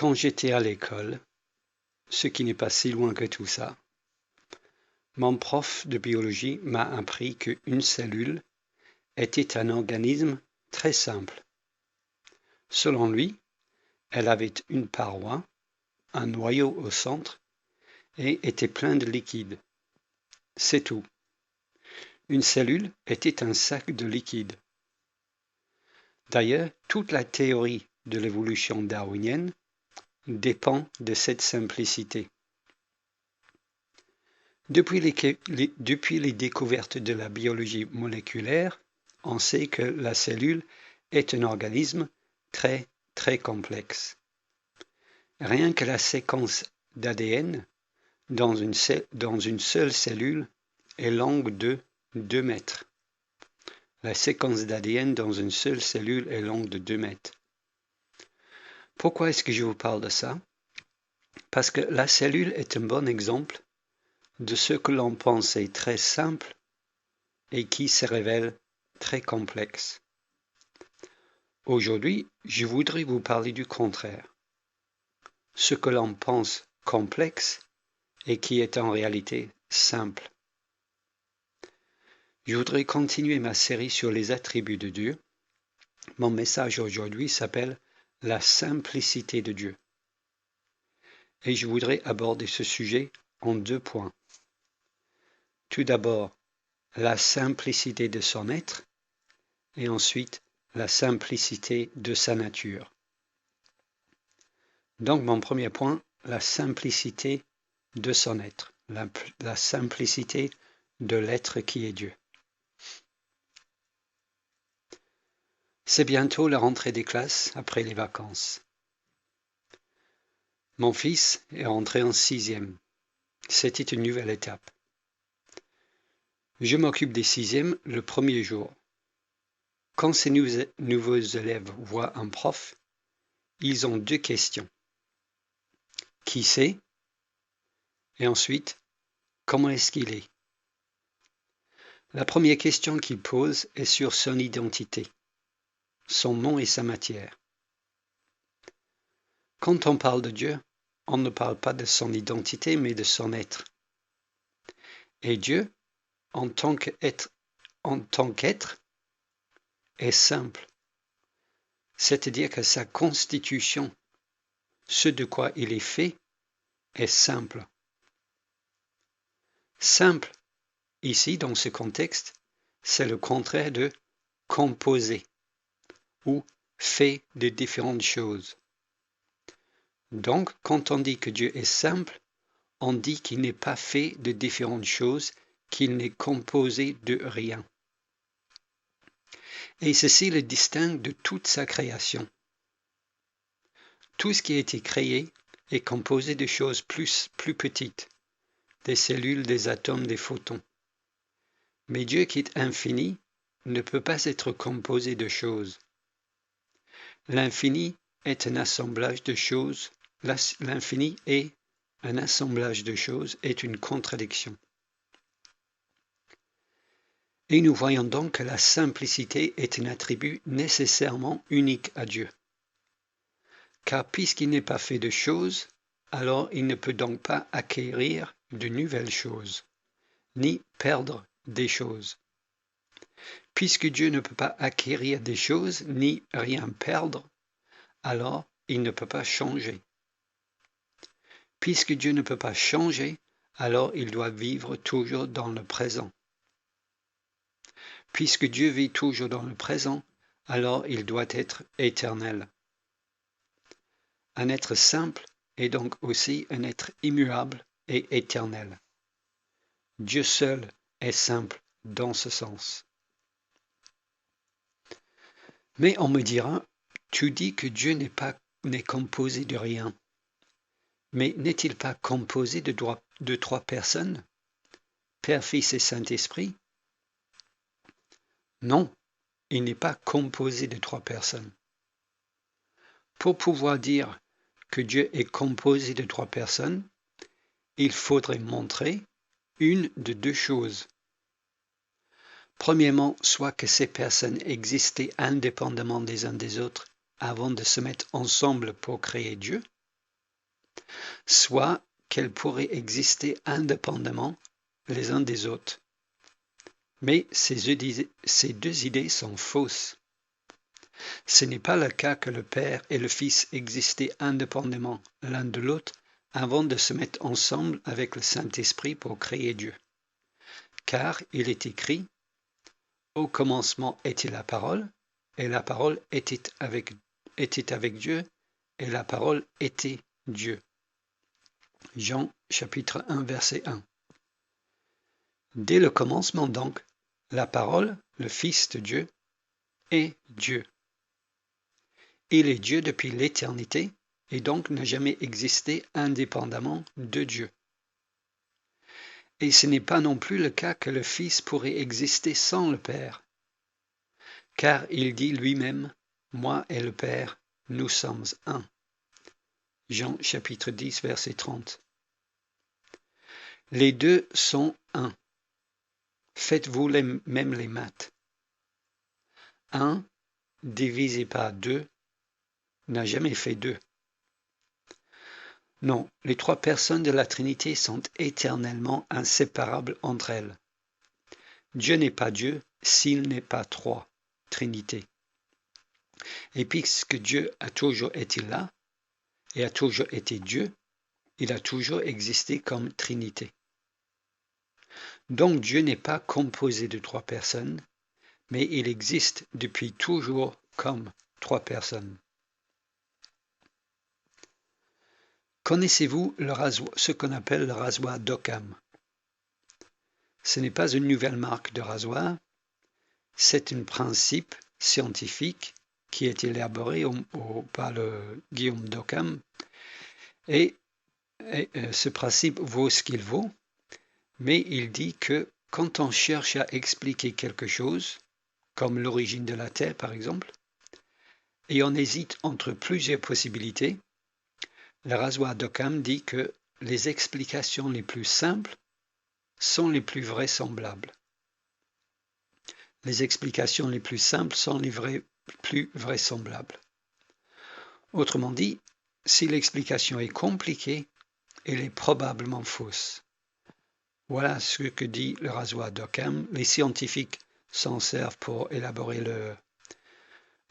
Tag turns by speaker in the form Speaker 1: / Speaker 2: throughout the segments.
Speaker 1: Quand j'étais à l'école, ce qui n'est pas si loin que tout ça, mon prof de biologie m'a appris qu'une cellule était un organisme très simple. Selon lui, elle avait une paroi, un noyau au centre et était plein de liquide. C'est tout. Une cellule était un sac de liquide. D'ailleurs, toute la théorie de l'évolution darwinienne dépend de cette simplicité. Depuis les découvertes de la biologie moléculaire, on sait que la cellule est un organisme très, très complexe. Rien que la séquence d'ADN dans une seule cellule est longue de 2 mètres. La séquence d'ADN dans une seule cellule est longue de 2 mètres. Pourquoi est-ce que je vous parle de ça? Parce que la cellule est un bon exemple de ce que l'on pensait très simple et qui se révèle très complexe. Aujourd'hui, je voudrais vous parler du contraire. Ce que l'on pense complexe et qui est en réalité simple. Je voudrais continuer ma série sur les attributs de Dieu. Mon message aujourd'hui s'appelle « La simplicité de Dieu ». Et je voudrais aborder ce sujet en 2 points. Tout d'abord, la simplicité de son être et ensuite la simplicité de sa nature. Donc mon premier point, la simplicité de son être, la simplicité de l'être qui est Dieu. C'est bientôt la rentrée des classes après les vacances. Mon fils est rentré en 6e. C'était une nouvelle étape. Je m'occupe des 6e le premier jour. Quand ces nouveaux élèves voient un prof, ils ont 2 questions. Qui c'est? Et ensuite, comment est-ce qu'il est? La première question qu'ils posent est sur son identité, son nom et sa matière. Quand on parle de Dieu, on ne parle pas de son identité, mais de son être. Et Dieu, en tant qu'être, est simple. C'est-à-dire que sa constitution, ce de quoi il est fait, est simple. Simple, ici, dans ce contexte, c'est le contraire de composé ou fait de différentes choses. Donc, quand on dit que Dieu est simple, on dit qu'il n'est pas fait de différentes choses, qu'il n'est composé de rien. Et ceci le distingue de toute sa création. Tout ce qui a été créé est composé de choses plus petites, des cellules, des atomes, des photons. Mais Dieu qui est infini ne peut pas être composé de choses. L'infini est un assemblage de choses. L'infini est un assemblage de choses, est une contradiction. Et nous voyons donc que la simplicité est un attribut nécessairement unique à Dieu. Car puisqu'il n'est pas fait de choses, alors il ne peut donc pas acquérir de nouvelles choses, ni perdre des choses. Puisque Dieu ne peut pas acquérir des choses, ni rien perdre, alors il ne peut pas changer. Puisque Dieu ne peut pas changer, alors il doit vivre toujours dans le présent. Puisque Dieu vit toujours dans le présent, alors il doit être éternel. Un être simple est donc aussi un être immuable et éternel. Dieu seul est simple dans ce sens. Mais on me dira, tu dis que Dieu n'est composé de rien. Mais n'est-il pas composé de 3 personnes, Père, Fils et Saint-Esprit? Non, il n'est pas composé de 3 personnes. Pour pouvoir dire que Dieu est composé de 3 personnes, il faudrait montrer une de 2 choses. Premièrement, soit que ces personnes existaient indépendamment des uns des autres avant de se mettre ensemble pour créer Dieu, soit qu'elles pourraient exister indépendamment les uns des autres. Mais ces deux idées sont fausses. Ce n'est pas le cas que le Père et le Fils existaient indépendamment l'un de l'autre avant de se mettre ensemble avec le Saint-Esprit pour créer Dieu. Car il est écrit, « Au commencement était la parole, et la parole était avec Dieu, et la parole était Dieu. » Jean chapitre 1 verset 1. Dès le commencement donc, la parole, le Fils de Dieu, est Dieu. Il est Dieu depuis l'éternité et donc n'a jamais existé indépendamment de Dieu. Et ce n'est pas non plus le cas que le Fils pourrait exister sans le Père, car il dit lui-même, « Moi et le Père, nous sommes un. » Jean chapitre 10 verset 30. Les deux sont un. Faites-vous même les maths. 1 divisé par 2 n'a jamais fait 2. Non, les trois personnes de la Trinité sont éternellement inséparables entre elles. Dieu n'est pas Dieu s'il n'est pas trois, Trinité. Et puisque Dieu a toujours été là et a toujours été Dieu, il a toujours existé comme Trinité. Donc Dieu n'est pas composé de trois personnes, mais il existe depuis toujours comme trois personnes. Connaissez-vous ce qu'on appelle le rasoir d'Occam? Ce n'est pas une nouvelle marque de rasoir, c'est un principe scientifique qui est élaboré par le Guillaume d'Occam. Et ce principe vaut ce qu'il vaut, mais il dit que quand on cherche à expliquer quelque chose, comme l'origine de la Terre par exemple, et on hésite entre plusieurs possibilités, le rasoir d'Occam dit que les explications les plus simples sont les plus vraisemblables. Les explications les plus simples sont les plus vraisemblables. Autrement dit, si l'explication est compliquée, elle est probablement fausse. Voilà ce que dit le rasoir d'Occam. Les scientifiques s'en servent pour élaborer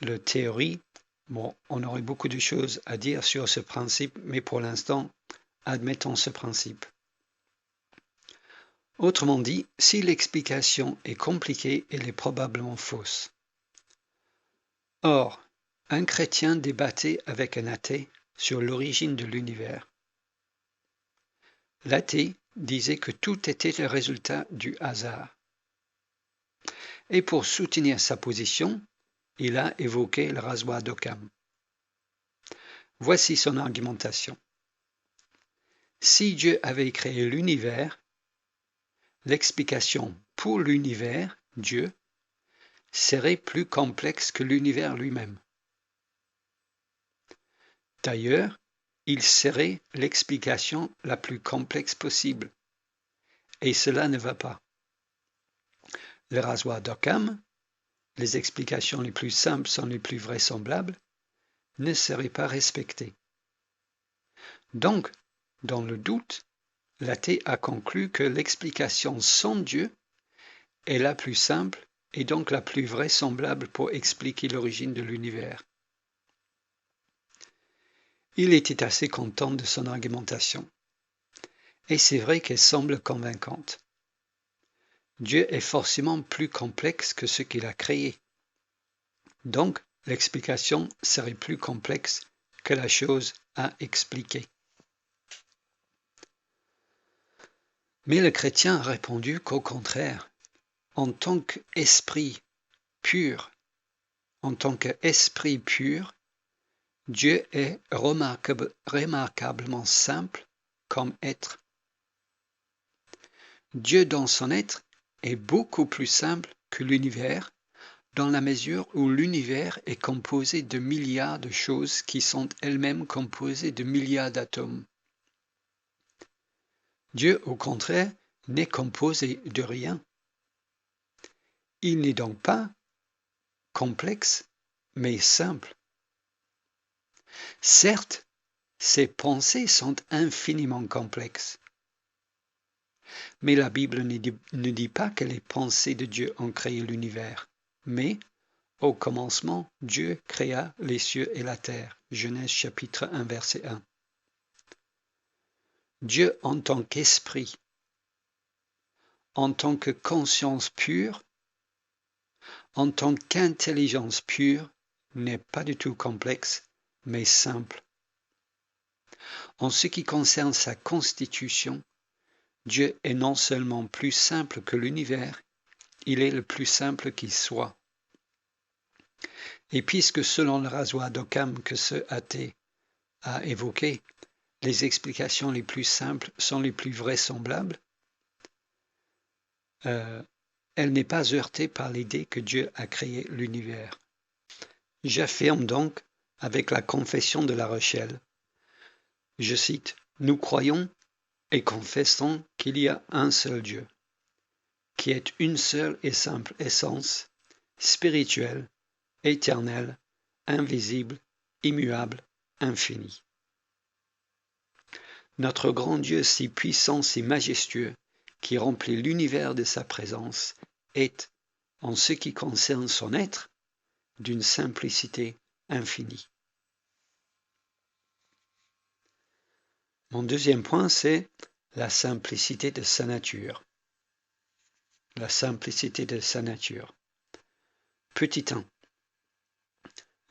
Speaker 1: le théorie. Bon, on aurait beaucoup de choses à dire sur ce principe, mais pour l'instant, admettons ce principe. Autrement dit, si l'explication est compliquée, elle est probablement fausse. Or, un chrétien débattait avec un athée sur l'origine de l'univers. L'athée disait que tout était le résultat du hasard. Et pour soutenir sa position, il a évoqué le rasoir d'Occam. Voici son argumentation. Si Dieu avait créé l'univers, l'explication pour l'univers, Dieu, serait plus complexe que l'univers lui-même. D'ailleurs, il serait l'explication la plus complexe possible. Et cela ne va pas. Le rasoir d'Occam, les explications les plus simples sont les plus vraisemblables, ne seraient pas respectées. Donc, dans le doute, l'athée a conclu que l'explication sans Dieu est la plus simple et donc la plus vraisemblable pour expliquer l'origine de l'univers. Il était assez content de son argumentation. Et c'est vrai qu'elle semble convaincante. Dieu est forcément plus complexe que ce qu'il a créé. Donc, l'explication serait plus complexe que la chose à expliquer. Mais le chrétien a répondu qu'au contraire, en tant qu'esprit pur, Dieu est remarquablement simple comme être. Dieu dans son être est beaucoup plus simple que l'univers dans la mesure où l'univers est composé de milliards de choses qui sont elles-mêmes composées de milliards d'atomes. Dieu, au contraire, n'est composé de rien. Il n'est donc pas complexe, mais simple. Certes, Ses pensées sont infiniment complexes. Mais la Bible ne dit pas que les pensées de Dieu ont créé l'univers, mais au commencement, Dieu créa les cieux et la terre. Genèse chapitre 1, verset 1. Dieu en tant qu'esprit, en tant que conscience pure, en tant qu'intelligence pure, n'est pas du tout complexe, mais simple. En ce qui concerne sa constitution, Dieu est non seulement plus simple que l'univers, il est le plus simple qui soit. Et puisque selon le rasoir d'Occam que ce athée a évoqué, les explications les plus simples sont les plus vraisemblables, elle n'est pas heurtée par l'idée que Dieu a créé l'univers. J'affirme donc, avec la confession de La Rochelle, je cite, « Nous croyons et confessons qu'il y a un seul Dieu, qui est une seule et simple essence, spirituelle, éternelle, invisible, immuable, infinie. Notre grand Dieu si puissant, si majestueux, qui remplit l'univers de sa présence, est, en ce qui concerne son être, d'une simplicité infinie. » Mon deuxième point, c'est la simplicité de sa nature. La simplicité de sa nature. Petit 1.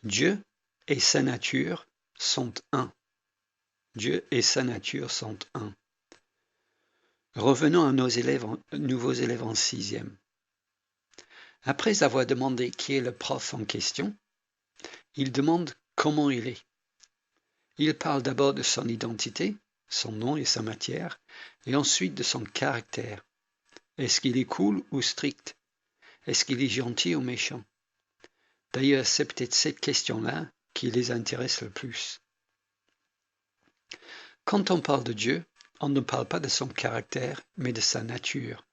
Speaker 1: Dieu et sa nature sont un. Dieu et sa nature sont un. Revenons à nos nouveaux élèves en 6e. Après avoir demandé qui est le prof en question, il demande comment il est. Il parle d'abord de son identité, son nom et sa matière, et ensuite de son caractère. Est-ce qu'il est cool ou strict? Est-ce qu'il est gentil ou méchant? D'ailleurs, c'est peut-être cette question-là qui les intéresse le plus. Quand on parle de Dieu, on ne parle pas de son caractère, mais de sa nature.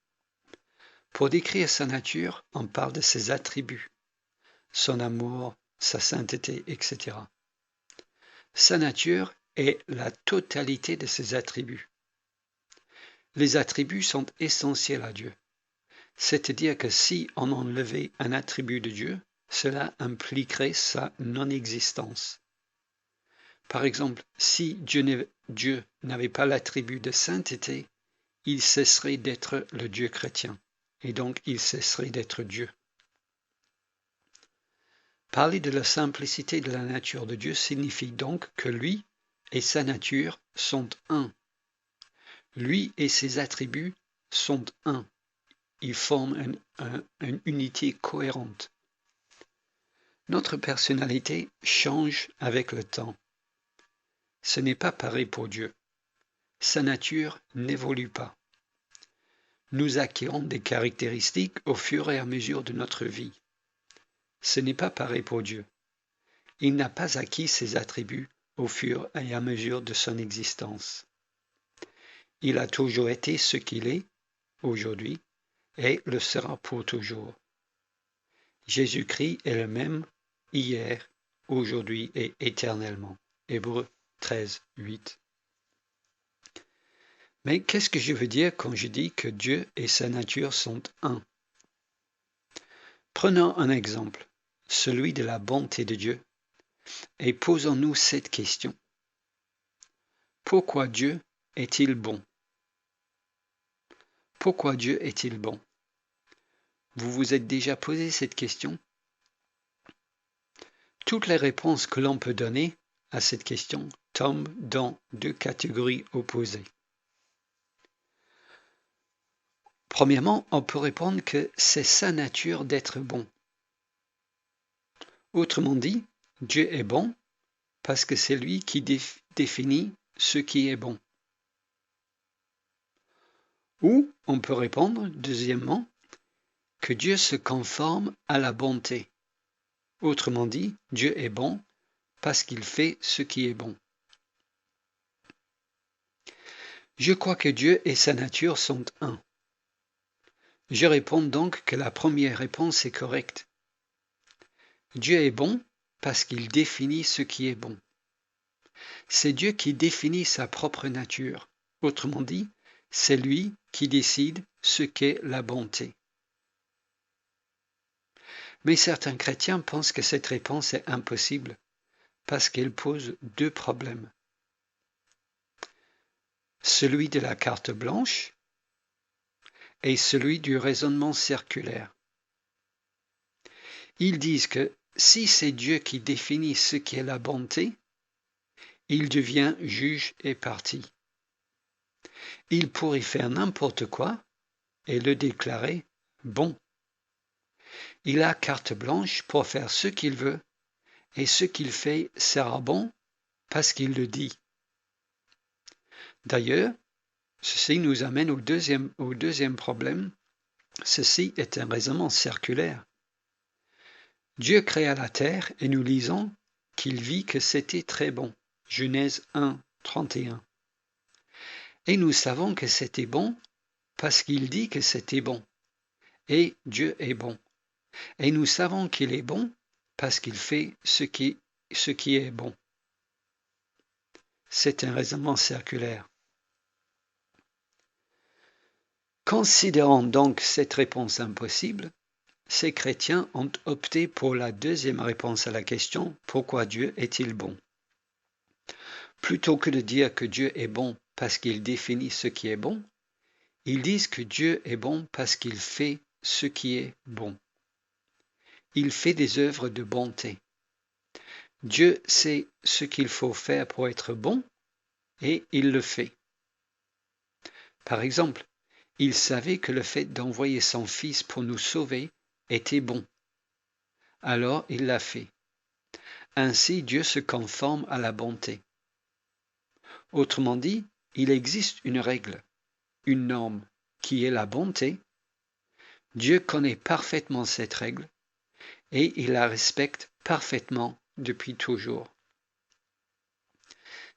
Speaker 1: Pour décrire sa nature, on parle de ses attributs, son amour, sa sainteté, etc. Sa nature est la totalité de ses attributs. Les attributs sont essentiels à Dieu. C'est-à-dire que si on enlevait un attribut de Dieu, cela impliquerait sa non-existence. Par exemple, si Dieu n'avait pas l'attribut de sainteté, il cesserait d'être le Dieu chrétien, et donc il cesserait d'être Dieu. Parler de la simplicité de la nature de Dieu signifie donc que lui et sa nature sont un. Lui et ses attributs sont un. Ils forment une unité cohérente. Notre personnalité change avec le temps. Ce n'est pas pareil pour Dieu. Sa nature n'évolue pas. Nous acquérons des caractéristiques au fur et à mesure de notre vie. Ce n'est pas pareil pour Dieu. Il n'a pas acquis ses attributs au fur et à mesure de son existence. Il a toujours été ce qu'il est aujourd'hui et le sera pour toujours. Jésus-Christ est le même hier, aujourd'hui et éternellement. Hébreux 13, 8. Mais qu'est-ce que je veux dire quand je dis que Dieu et sa nature sont un? Prenons un exemple, celui de la bonté de Dieu, et posons-nous cette question. Pourquoi Dieu est-il bon? Pourquoi Dieu est-il bon? Vous vous êtes déjà posé cette question? Toutes les réponses que l'on peut donner à cette question tombent dans deux catégories opposées. Premièrement, on peut répondre que c'est sa nature d'être bon. Autrement dit, Dieu est bon parce que c'est lui qui définit ce qui est bon. Ou on peut répondre, deuxièmement, que Dieu se conforme à la bonté. Autrement dit, Dieu est bon parce qu'il fait ce qui est bon. Je crois que Dieu et sa nature sont un. Je réponds donc que la première réponse est correcte. Dieu est bon parce qu'il définit ce qui est bon. C'est Dieu qui définit sa propre nature. Autrement dit, c'est lui qui décide ce qu'est la bonté. Mais certains chrétiens pensent que cette réponse est impossible parce qu'elle pose deux problèmes. Celui de la carte blanche et celui du raisonnement circulaire. Ils disent que si c'est Dieu qui définit ce qu'est la bonté, il devient juge et partie. Il pourrait faire n'importe quoi et le déclarer bon. Il a carte blanche pour faire ce qu'il veut et ce qu'il fait sera bon parce qu'il le dit. D'ailleurs, ceci nous amène au deuxième problème. Ceci est un raisonnement circulaire. Dieu créa la terre et nous lisons qu'il vit que c'était très bon. Genèse 1, 31. Et nous savons que c'était bon parce qu'il dit que c'était bon. Et Dieu est bon. Et nous savons qu'il est bon parce qu'il fait ce qui est bon. C'est un raisonnement circulaire. Considérant donc cette réponse impossible, ces chrétiens ont opté pour la deuxième réponse à la question « Pourquoi Dieu est-il bon ?» Plutôt que de dire que Dieu est bon parce qu'il définit ce qui est bon, ils disent que Dieu est bon parce qu'il fait ce qui est bon. Il fait des œuvres de bonté. Dieu sait ce qu'il faut faire pour être bon et il le fait. Par exemple, il savait que le fait d'envoyer son Fils pour nous sauver était bon. Alors il l'a fait. Ainsi Dieu se conforme à la bonté. Autrement dit, il existe une règle, une norme, qui est la bonté. Dieu connaît parfaitement cette règle et il la respecte parfaitement depuis toujours.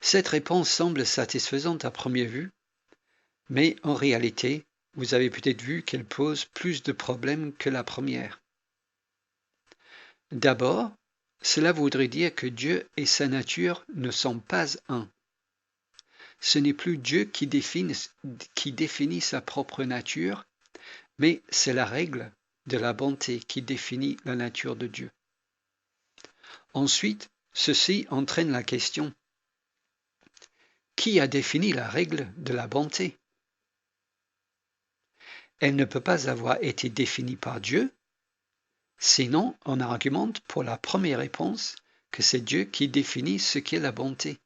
Speaker 1: Cette réponse semble satisfaisante à première vue, mais en réalité, vous avez peut-être vu qu'elle pose plus de problèmes que la première. D'abord, cela voudrait dire que Dieu et sa nature ne sont pas un. Ce n'est plus Dieu qui définit sa propre nature, mais c'est la règle de la bonté qui définit la nature de Dieu. Ensuite, ceci entraîne la question: qui a défini la règle de la bonté? Elle ne peut pas avoir été définie par Dieu, sinon on argumente pour la première réponse que c'est Dieu qui définit ce qu'est la bonté.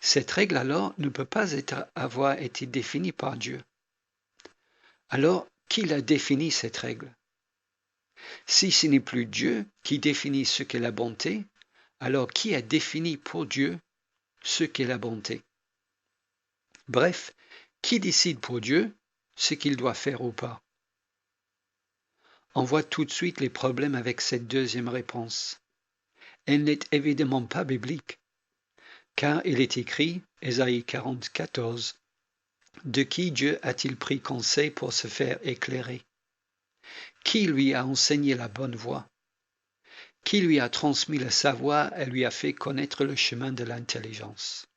Speaker 1: Cette règle alors ne peut pas avoir été définie par Dieu. Alors, qui l'a défini cette règle? Si ce n'est plus Dieu qui définit ce qu'est la bonté, alors qui a défini pour Dieu ce qu'est la bonté? Bref, qui décide pour Dieu ce qu'il doit faire ou pas? On voit tout de suite les problèmes avec cette deuxième réponse. Elle n'est évidemment pas biblique, car il est écrit, Ésaïe 40, 14, « De qui Dieu a-t-il pris conseil pour se faire éclairer? Qui lui a enseigné la bonne voie? Qui lui a transmis le savoir et lui a fait connaître le chemin de l'intelligence? »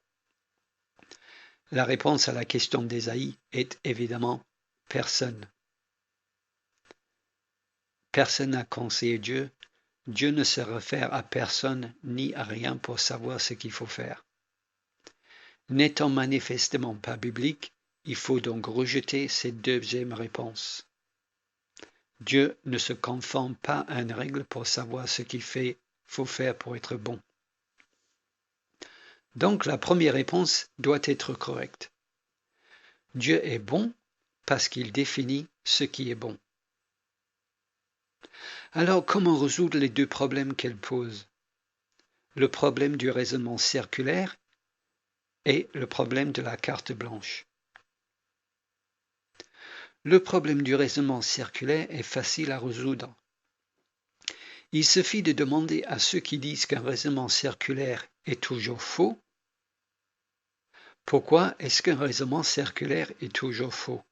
Speaker 1: La réponse à la question d'Ésaïe est évidemment personne. Personne n'a conseillé Dieu. Dieu ne se réfère à personne ni à rien pour savoir ce qu'il faut faire. N'étant manifestement pas biblique, il faut donc rejeter cette deuxième réponse. Dieu ne se conforme pas à une règle pour savoir ce qu'il faut faire pour être bon. Donc la première réponse doit être correcte. Dieu est bon parce qu'il définit ce qui est bon. Alors comment résoudre les deux problèmes qu'elle pose? Le problème du raisonnement circulaire et le problème de la carte blanche. Le problème du raisonnement circulaire est facile à résoudre. Il suffit de demander à ceux qui disent qu'un raisonnement circulaire est toujours faux, pourquoi est-ce qu'un raisonnement circulaire est toujours faux?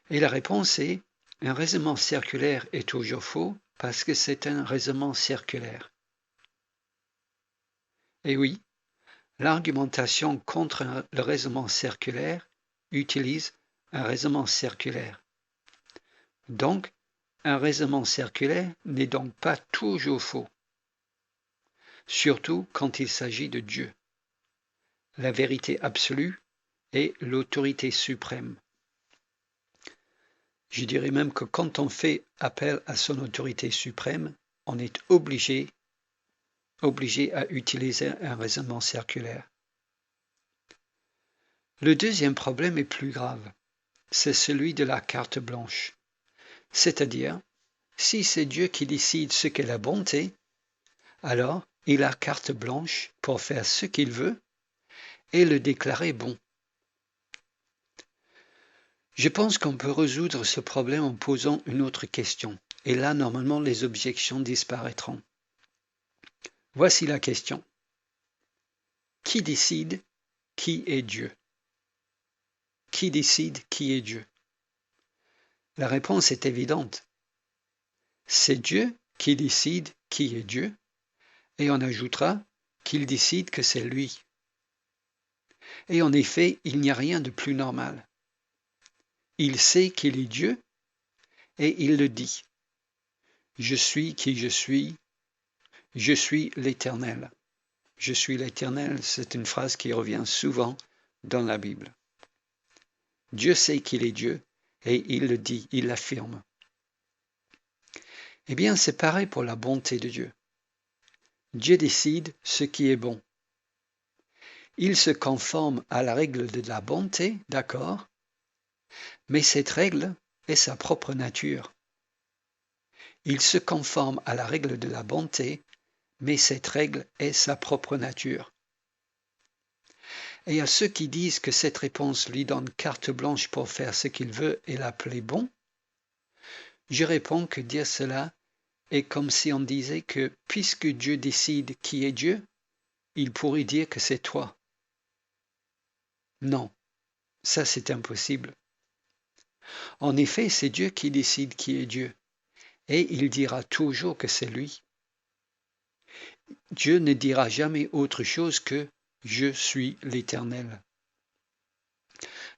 Speaker 1: Et la réponse est, un raisonnement circulaire est toujours faux parce que c'est un raisonnement circulaire. Et oui, l'argumentation contre le raisonnement circulaire utilise un raisonnement circulaire. Donc, un raisonnement circulaire n'est donc pas toujours faux, surtout quand il s'agit de Dieu, la vérité absolue et l'autorité suprême. Je dirais même que quand on fait appel à son autorité suprême, on est obligé à utiliser un raisonnement circulaire. Le deuxième problème est plus grave, c'est celui de la carte blanche. C'est-à-dire, si c'est Dieu qui décide ce qu'est la bonté, alors il a carte blanche pour faire ce qu'il veut et le déclarer bon. Je pense qu'on peut résoudre ce problème en posant une autre question, et là, normalement, les objections disparaîtront. Voici la question. Qui décide qui est Dieu? Qui décide qui est Dieu? La réponse est évidente. C'est Dieu qui décide qui est Dieu, et on ajoutera qu'il décide que c'est lui. Et en effet, il n'y a rien de plus normal. Il sait qu'il est Dieu, et il le dit. Je suis qui je suis l'Éternel. Je suis l'Éternel, c'est une phrase qui revient souvent dans la Bible. Dieu sait qu'il est Dieu, et il le dit, il l'affirme. Eh bien, c'est pareil pour la bonté de Dieu. Dieu décide ce qui est bon. Il se conforme à la règle de la bonté, d'accord, mais cette règle est sa propre nature. Il se conforme à la règle de la bonté, mais cette règle est sa propre nature. Et à ceux qui disent que cette réponse lui donne carte blanche pour faire ce qu'il veut et l'appeler bon, je réponds que dire cela est comme si on disait que puisque Dieu décide qui est Dieu, il pourrait dire que c'est toi. Non, ça c'est impossible. En effet, c'est Dieu qui décide qui est Dieu, et il dira toujours que c'est lui. Dieu ne dira jamais autre chose que « Je suis l'Éternel ».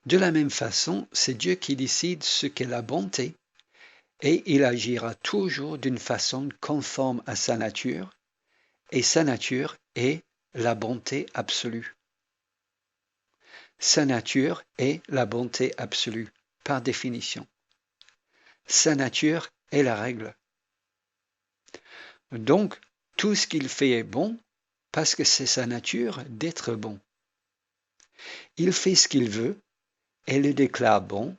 Speaker 1: De la même façon, c'est Dieu qui décide ce qu'est la bonté, et il agira toujours d'une façon conforme à sa nature, et sa nature est la bonté absolue. Sa nature est la bonté absolue, par définition. Sa nature est la règle. Donc, tout ce qu'il fait est bon, parce que c'est sa nature d'être bon. Il fait ce qu'il veut, et le déclare bon,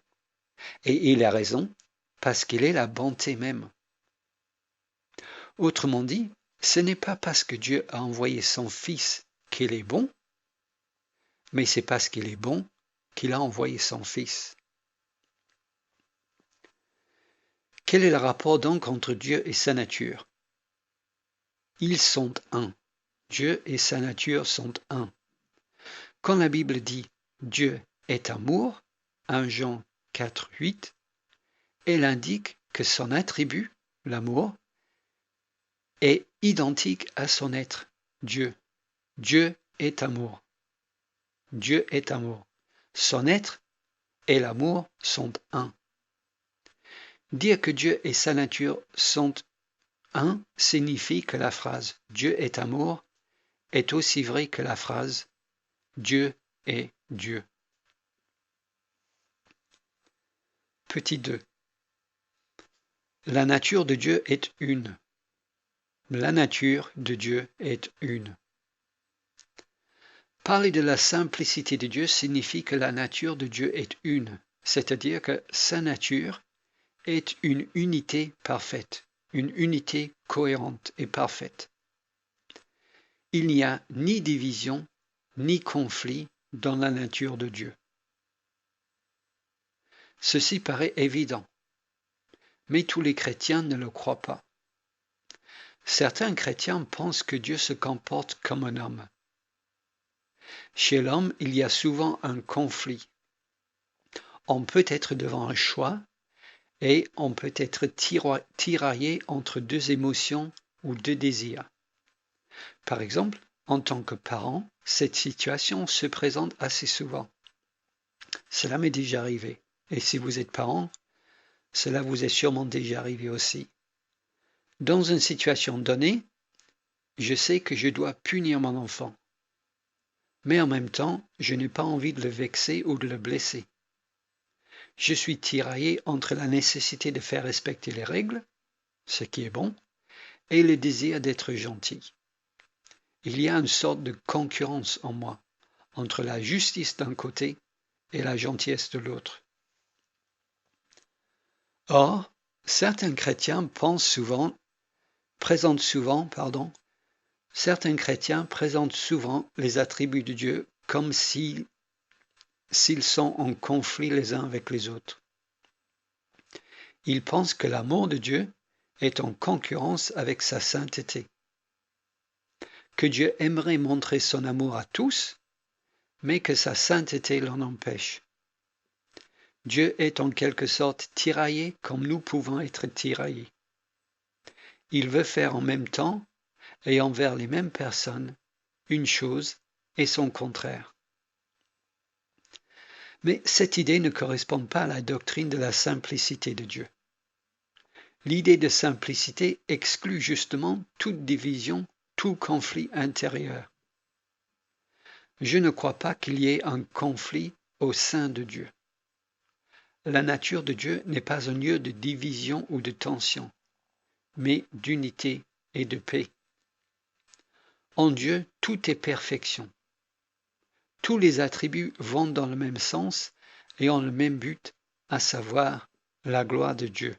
Speaker 1: et il a raison, parce qu'il est la bonté même. Autrement dit, ce n'est pas parce que Dieu a envoyé son Fils qu'il est bon, mais c'est parce qu'il est bon qu'il a envoyé son Fils. Quel est le rapport donc entre Dieu et sa nature? Ils sont un. Dieu et sa nature sont un. Quand la Bible dit « Dieu est amour », 1 Jean 4, 8, elle indique que son attribut, l'amour, est identique à son être, Dieu. Dieu est amour. Dieu est amour. Son être et l'amour sont un. Dire que Dieu et sa nature sont un signifie que la phrase « Dieu est amour » est aussi vraie que la phrase « Dieu est Dieu ». Petit 2. La nature de Dieu est une. La nature de Dieu est une. Parler de la simplicité de Dieu signifie que la nature de Dieu est une, c'est-à-dire que sa nature est une unité parfaite, une unité cohérente et parfaite. Il n'y a ni division, ni conflit dans la nature de Dieu. Ceci paraît évident, mais tous les chrétiens ne le croient pas. Certains chrétiens pensent que Dieu se comporte comme un homme. Chez l'homme, il y a souvent un conflit. On peut être devant un choix et on peut être tiraillé entre deux émotions ou deux désirs. Par exemple, en tant que parent, cette situation se présente assez souvent. Cela m'est déjà arrivé. Et si vous êtes parent, cela vous est sûrement déjà arrivé aussi. Dans une situation donnée, je sais que je dois punir mon enfant. Mais en même temps, je n'ai pas envie de le vexer ou de le blesser. Je suis tiraillé entre la nécessité de faire respecter les règles, ce qui est bon, et le désir d'être gentil. Il y a une sorte de concurrence en moi, entre la justice d'un côté et la gentillesse de l'autre. Or, certains chrétiens présentent souvent les attributs de Dieu comme s'ils sont en conflit les uns avec les autres. Ils pensent que l'amour de Dieu est en concurrence avec sa sainteté, que Dieu aimerait montrer son amour à tous, mais que sa sainteté l'en empêche. Dieu est en quelque sorte tiraillé comme nous pouvons être tiraillés. Il veut faire en même temps et envers les mêmes personnes une chose et son contraire. Mais cette idée ne correspond pas à la doctrine de la simplicité de Dieu. L'idée de simplicité exclut justement toute division, tout conflit intérieur. Je ne crois pas qu'il y ait un conflit au sein de Dieu. La nature de Dieu n'est pas un lieu de division ou de tension, mais d'unité et de paix. En Dieu, tout est perfection. Tous les attributs vont dans le même sens et ont le même but, à savoir la gloire de Dieu.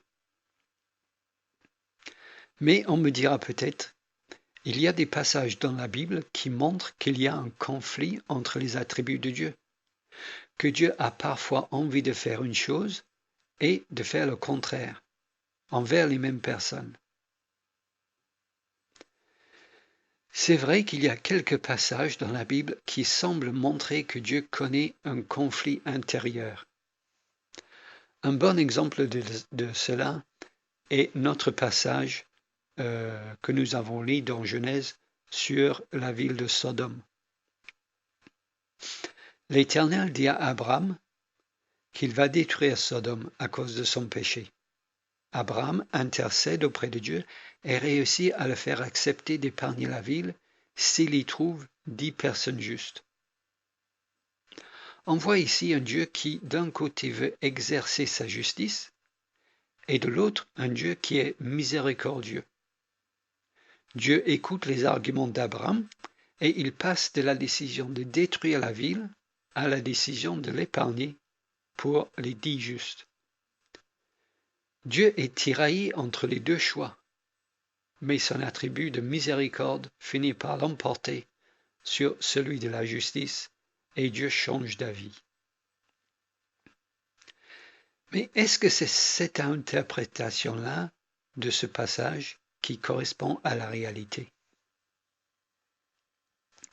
Speaker 1: Mais on me dira peut-être, il y a des passages dans la Bible qui montrent qu'il y a un conflit entre les attributs de Dieu, que Dieu a parfois envie de faire une chose et de faire le contraire, envers les mêmes personnes. C'est vrai qu'il y a quelques passages dans la Bible qui semblent montrer que Dieu connaît un conflit intérieur. Un bon exemple de cela est notre passage que nous avons lu dans Genèse sur la ville de Sodome. L'Éternel dit à Abraham qu'il va détruire Sodome à cause de son péché. Abraham intercède auprès de Dieu et réussit à le faire accepter d'épargner la ville s'il y trouve 10 personnes justes. On voit ici un Dieu qui, d'un côté, veut exercer sa justice et de l'autre, un Dieu qui est miséricordieux. Dieu écoute les arguments d'Abraham et il passe de la décision de détruire la ville à la décision de l'épargner pour les 10 justes. Dieu est tiraillé entre les deux choix, mais son attribut de miséricorde finit par l'emporter sur celui de la justice et Dieu change d'avis. Mais est-ce que c'est cette interprétation-là de ce passage qui correspond à la réalité?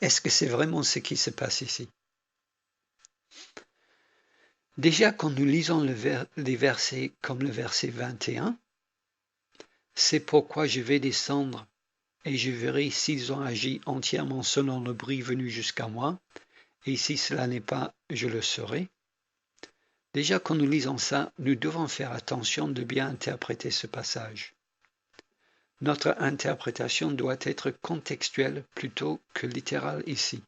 Speaker 1: Est-ce que c'est vraiment ce qui se passe ici? Déjà, quand nous lisons les versets comme le verset 21, c'est pourquoi je vais descendre et je verrai s'ils ont agi entièrement selon le bruit venu jusqu'à moi, et si cela n'est pas, je le saurai. Déjà, quand nous lisons ça, nous devons faire attention de bien interpréter ce passage. Notre interprétation doit être contextuelle plutôt que littérale ici.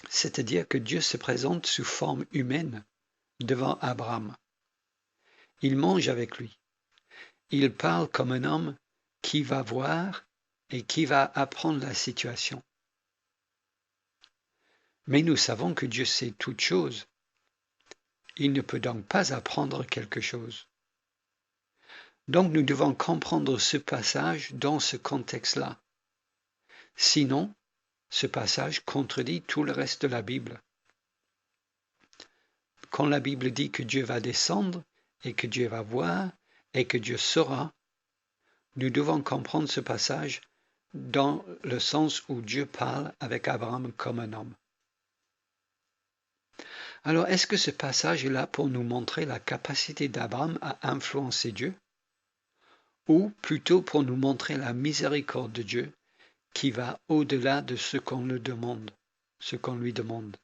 Speaker 1: C'est-à-dire que Dieu se présente sous forme humaine devant Abraham. Il mange avec lui. Il parle comme un homme qui va voir et qui va apprendre la situation. Mais nous savons que Dieu sait toutes choses. Il ne peut donc pas apprendre quelque chose. Donc nous devons comprendre ce passage dans ce contexte-là. Sinon, ce passage contredit tout le reste de la Bible. Quand la Bible dit que Dieu va descendre et que Dieu va voir et que Dieu saura, nous devons comprendre ce passage dans le sens où Dieu parle avec Abraham comme un homme. Alors, est-ce que ce passage est là pour nous montrer la capacité d'Abraham à influencer Dieu? Ou plutôt pour nous montrer la miséricorde de Dieu qui va au-delà de ce qu'on lui demande.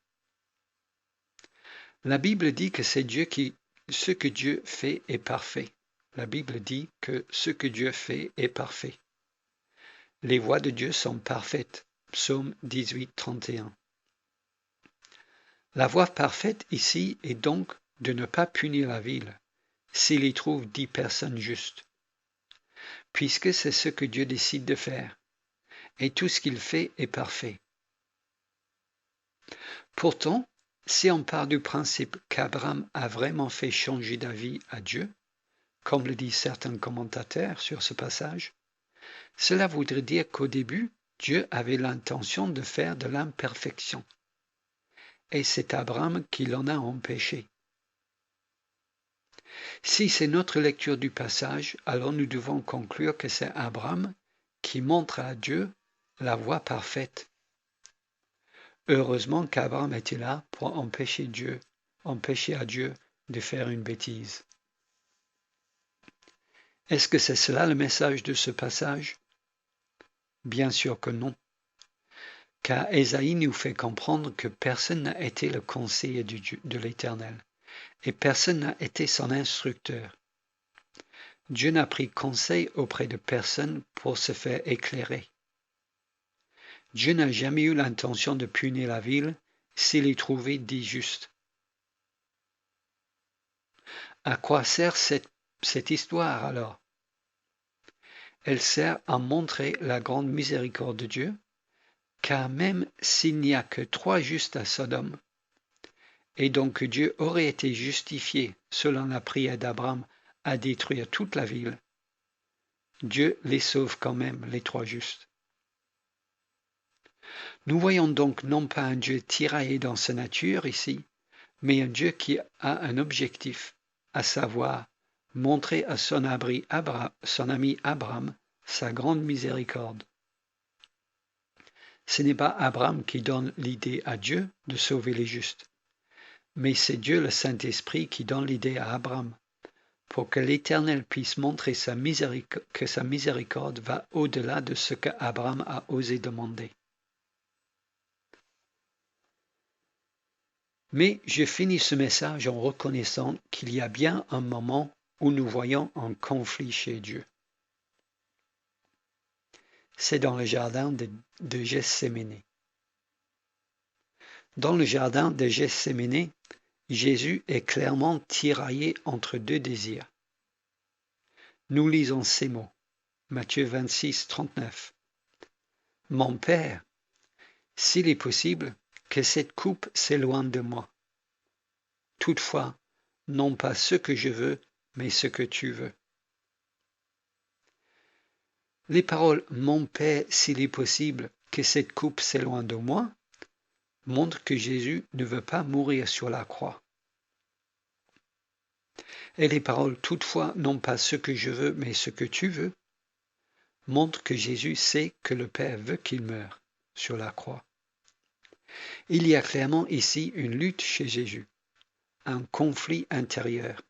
Speaker 1: La Bible dit que c'est Dieu ce que Dieu fait est parfait. La Bible dit que ce que Dieu fait est parfait. Les voies de Dieu sont parfaites. Psaume 18, 31. La voie parfaite ici est donc de ne pas punir la ville s'il y trouve 10 personnes justes, puisque c'est ce que Dieu décide de faire, et tout ce qu'il fait est parfait. Pourtant, si on part du principe qu'Abraham a vraiment fait changer d'avis à Dieu, comme le disent certains commentateurs sur ce passage, cela voudrait dire qu'au début, Dieu avait l'intention de faire de l'imperfection. Et c'est Abraham qui l'en a empêché. Si c'est notre lecture du passage, alors nous devons conclure que c'est Abraham qui montre à Dieu la voie parfaite. Heureusement qu'Abraham était là pour empêcher à Dieu de faire une bêtise. Est-ce que c'est cela le message de ce passage? Bien sûr que non. Car Ésaïe nous fait comprendre que personne n'a été le conseiller de l'Éternel, et personne n'a été son instructeur. Dieu n'a pris conseil auprès de personne pour se faire éclairer. Dieu n'a jamais eu l'intention de punir la ville s'il y trouvait 10 justes. À quoi sert cette histoire alors? Elle sert à montrer la grande miséricorde de Dieu, car même s'il n'y a que 3 justes à Sodome, et donc Dieu aurait été justifié, selon la prière d'Abraham, à détruire toute la ville, Dieu les sauve quand même, les 3 justes. Nous voyons donc non pas un Dieu tiraillé dans sa nature ici, mais un Dieu qui a un objectif, à savoir montrer à son ami Abraham sa grande miséricorde. Ce n'est pas Abraham qui donne l'idée à Dieu de sauver les justes, mais c'est Dieu le Saint-Esprit qui donne l'idée à Abraham, pour que l'Éternel puisse montrer que sa miséricorde va au-delà de ce qu'Abraham a osé demander. Mais je finis ce message en reconnaissant qu'il y a bien un moment où nous voyons un conflit chez Dieu. C'est dans le jardin de Gethsémani. Dans le jardin de Gethsémani, Jésus est clairement tiraillé entre 2 désirs. Nous lisons ces mots, Matthieu 26, 39. « Mon Père, s'il est possible, que cette coupe s'éloigne de moi. Toutefois, non pas ce que je veux, mais ce que tu veux. » Les paroles « Mon Père, s'il est possible, que cette coupe s'éloigne de moi » montrent que Jésus ne veut pas mourir sur la croix. Et les paroles « Toutefois, non pas ce que je veux, mais ce que tu veux » montrent que Jésus sait que le Père veut qu'il meure sur la croix. Il y a clairement ici une lutte chez Jésus, un conflit intérieur.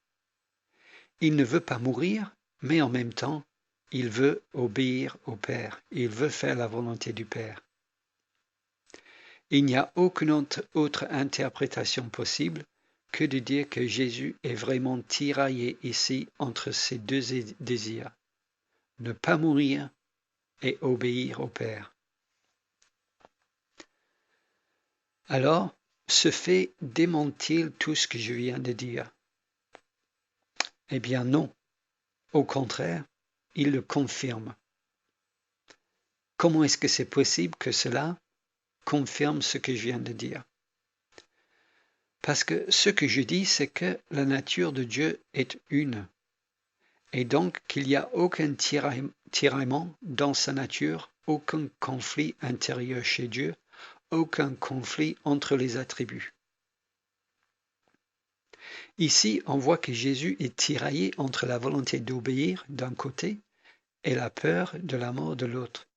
Speaker 1: Il ne veut pas mourir, mais en même temps, il veut obéir au Père, il veut faire la volonté du Père. Il n'y a aucune autre interprétation possible que de dire que Jésus est vraiment tiraillé ici entre ces 2 désirs, ne pas mourir et obéir au Père. Alors, ce fait dément-il tout ce que je viens de dire? Eh bien non, au contraire, il le confirme. Comment est-ce que c'est possible que cela confirme ce que je viens de dire? Parce que ce que je dis, c'est que la nature de Dieu est une, et donc qu'il n'y a aucun tiraillement dans sa nature, aucun conflit intérieur chez Dieu, aucun conflit entre les attributs. Ici, on voit que Jésus est tiraillé entre la volonté d'obéir d'un côté et la peur de la mort de l'autre.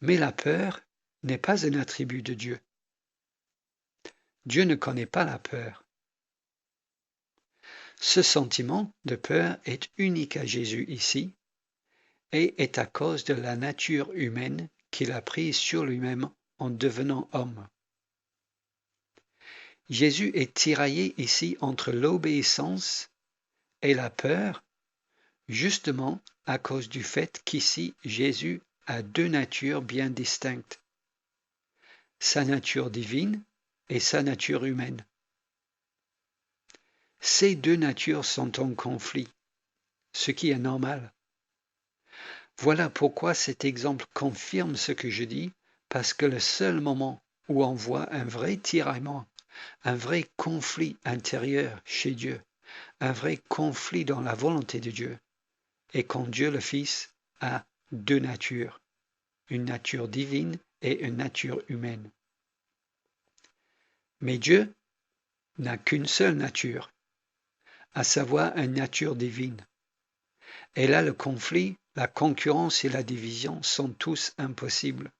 Speaker 1: Mais la peur n'est pas un attribut de Dieu. Dieu ne connaît pas la peur. Ce sentiment de peur est unique à Jésus ici, et est à cause de la nature humaine qu'il a prise sur lui-même en devenant homme. Jésus est tiraillé ici entre l'obéissance et la peur, justement à cause du fait qu'ici Jésus a deux natures bien distinctes, sa nature divine et sa nature humaine. Ces deux natures sont en conflit, ce qui est normal. Voilà pourquoi cet exemple confirme ce que je dis, parce que le seul moment où on voit un vrai tiraillement, un vrai conflit intérieur chez Dieu, un vrai conflit dans la volonté de Dieu, est quand Dieu le Fils a deux natures, une nature divine et une nature humaine. Mais Dieu n'a qu'une seule nature, à savoir une nature divine. Et là, le conflit, la concurrence et la division sont tous impossibles,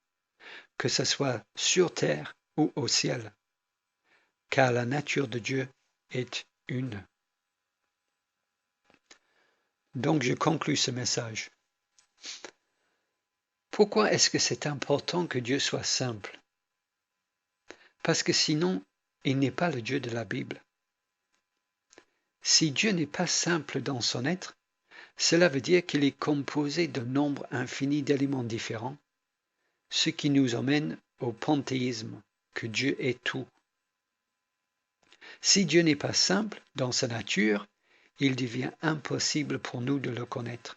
Speaker 1: que ce soit sur terre ou au ciel, car la nature de Dieu est une. Donc je conclus ce message. Pourquoi est-ce que c'est important que Dieu soit simple? Parce que sinon, il n'est pas le Dieu de la Bible. Si Dieu n'est pas simple dans son être, cela veut dire qu'il est composé de nombre infini d'éléments différents, ce qui nous emmène au panthéisme, que Dieu est tout. Si Dieu n'est pas simple dans sa nature, il devient impossible pour nous de le connaître.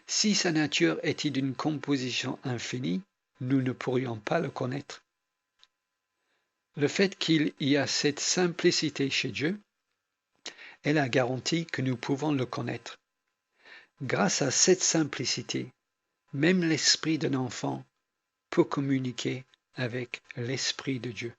Speaker 1: Si sa nature était d'une composition infinie, nous ne pourrions pas le connaître. Le fait qu'il y a cette simplicité chez Dieu est la garantie que nous pouvons le connaître. Grâce à cette simplicité, même l'esprit d'un enfant peut communiquer avec l'Esprit de Dieu.